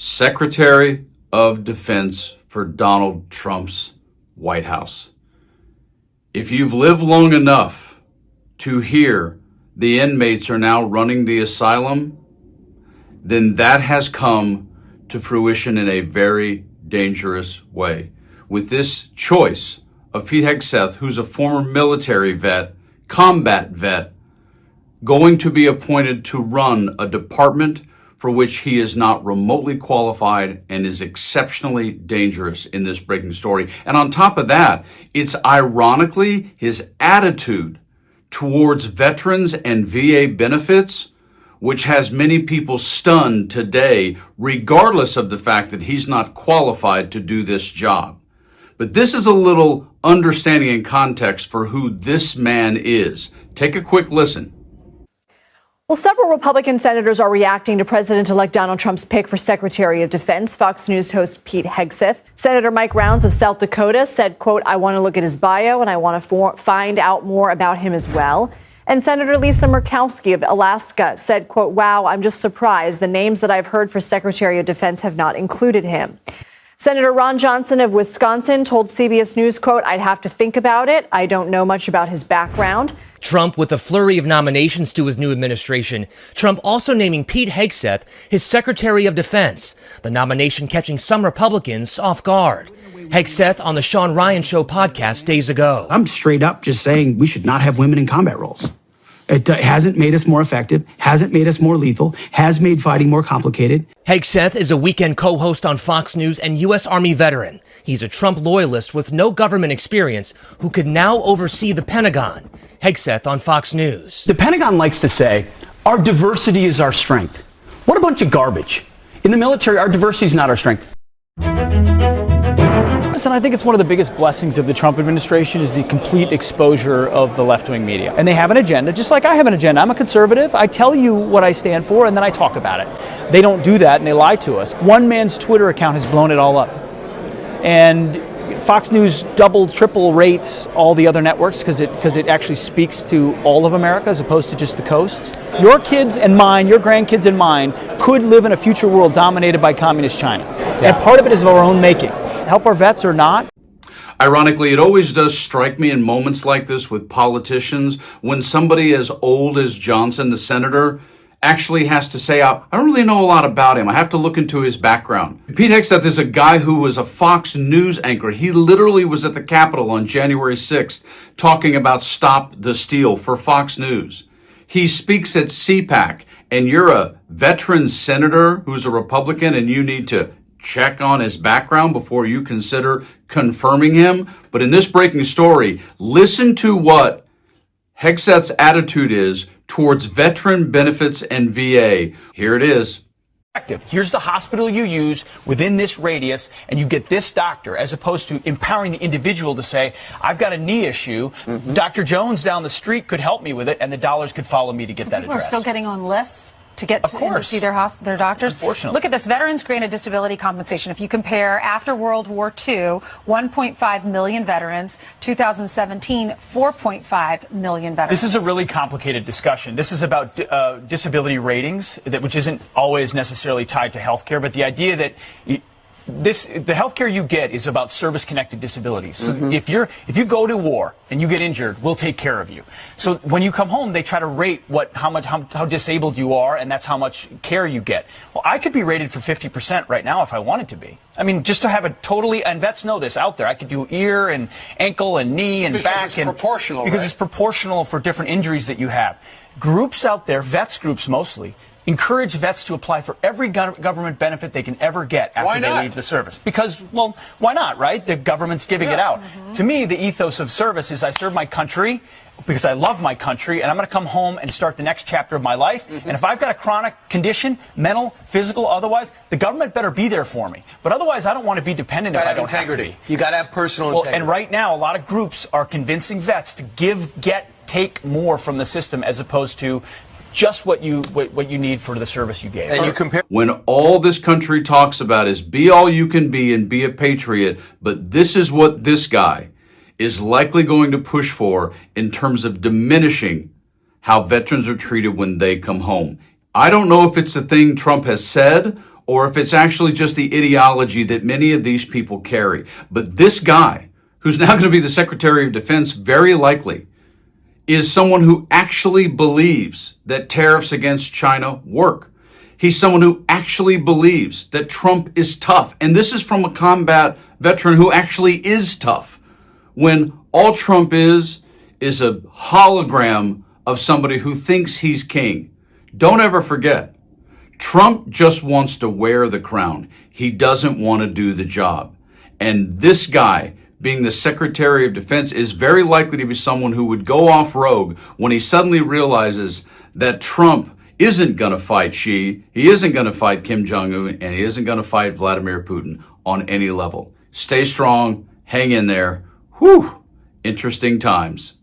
Secretary of Defense for Donald Trump's White House. If you've lived long enough to hear the inmates are now running the asylum, then that has come to fruition in a very dangerous way. With this choice of Pete Hegseth, who's a former military vet, combat vet, going to be appointed to run a department for which he is not remotely qualified and is exceptionally dangerous in this breaking story. And on top of that, it's ironically his attitude towards veterans and VA benefits, which has many people stunned today, regardless of the fact that he's not qualified to do this job. But this is a little understanding and context for who this man is. Take a quick listen. Well, several Republican senators are reacting to President-elect Donald Trump's pick for Secretary of Defense. Fox News host Pete Hegseth. Senator Mike Rounds of South Dakota said, quote, "I want to look at his bio and I want to find out more about him as well." And Senator Lisa Murkowski of Alaska said, quote, "Wow, I'm just surprised. The names that I've heard for Secretary of Defense have not included him." Senator Ron Johnson of Wisconsin told CBS News, quote, "I'd have to think about it. I don't know much about his background." Trump with a flurry of nominations to his new administration. Trump also naming Pete Hegseth his Secretary of Defense, the nomination catching some Republicans off guard. Hegseth on the Sean Ryan Show podcast days ago. I'm straight up just saying we should not have women in combat roles. It hasn't made us more effective, hasn't made us more lethal, has made fighting more complicated. Hegseth is a weekend co-host on Fox News and U.S. Army veteran. He's a Trump loyalist with no government experience who could now oversee the Pentagon. Hegseth on Fox News. The Pentagon likes to say, our diversity is our strength. What a bunch of garbage. In the military, our diversity is not our strength. Listen, I think it's one of the biggest blessings of the Trump administration is the complete exposure of the left-wing media. And they have an agenda, just like I have an agenda. I'm a conservative. I tell you what I stand for, and then I talk about it. They don't do that, and they lie to us. One man's Twitter account has blown it all up. And Fox News double, triple rates all the other networks because it actually speaks to all of America as opposed to just the coasts. Your kids and mine, your grandkids and mine could live in a future world dominated by communist China. Yeah. And part of it is of our own making. Help our vets or not. Ironically, it always does strike me in moments like this with politicians when somebody as old as Johnson, the senator, actually has to say, I don't really know a lot about him. I have to look into his background. Pete Hegseth is a guy who was a Fox News anchor. He literally was at the Capitol on January 6th talking about Stop the Steal for Fox News. He speaks at CPAC, and you're a veteran senator who's a Republican, and you need to check on his background before you consider confirming him. But in this breaking story, listen to what Hegseth's attitude is towards veteran benefits and VA. Here it is. Here's the hospital you use within this radius, and you get this doctor, as opposed to empowering the individual to say, I've got a knee issue. Dr. Jones down the street could help me with it, and the dollars could follow me to get that people address. Are still getting on lists to get to see their doctors? Unfortunately. Look at this. Veterans granted disability compensation. If you compare after World War II, 1.5 million veterans, 2017, 4.5 million veterans. This is a really complicated discussion. This is about disability ratings, which isn't always necessarily tied to health care, but the idea that the health care you get is about service-connected disabilities. So if you go to war and you get injured, we'll take care of you. So when you come home, they try to rate how disabled you are, and that's how much care you get. Well, I could be rated for 50% right now if I wanted to be. I mean, just to have a totally, and vets know this out there, I could do ear and ankle and knee and back. Because it's proportional, Because right? it's proportional for different injuries that you have. Groups out there, vets groups mostly, encourage vets to apply for every government benefit they can ever get after they leave the service. Because, well, why not, right? The government's giving it out. To me, the ethos of service is I serve my country because I love my country, and I'm going to come home and start the next chapter of my life. And if I've got a chronic condition, mental, physical, otherwise, the government better be there for me. But otherwise, I don't want to be dependent if I don't have to be. You got to have personal integrity. And right now, a lot of groups are convincing vets to give, get, take more from the system as opposed to just what you need for the service you gave. And you compare when all this country talks about is be all you can be and be a patriot, but this is what this guy is likely going to push for in terms of diminishing how veterans are treated when they come home. I don't know if it's a thing Trump has said or if it's actually just the ideology that many of these people carry. But this guy, who's now going to be the Secretary of Defense, very likely, is someone who actually believes that tariffs against China work. He's someone who actually believes that Trump is tough. And this is from a combat veteran who actually is tough, when all Trump is a hologram of somebody who thinks he's king. Don't ever forget, Trump just wants to wear the crown. He doesn't want to do the job. And this guy, being the Secretary of Defense, is very likely to be someone who would go off rogue when he suddenly realizes that Trump isn't going to fight Xi, he isn't going to fight Kim Jong-un, and he isn't going to fight Vladimir Putin on any level. Stay strong, hang in there. Whew, interesting times.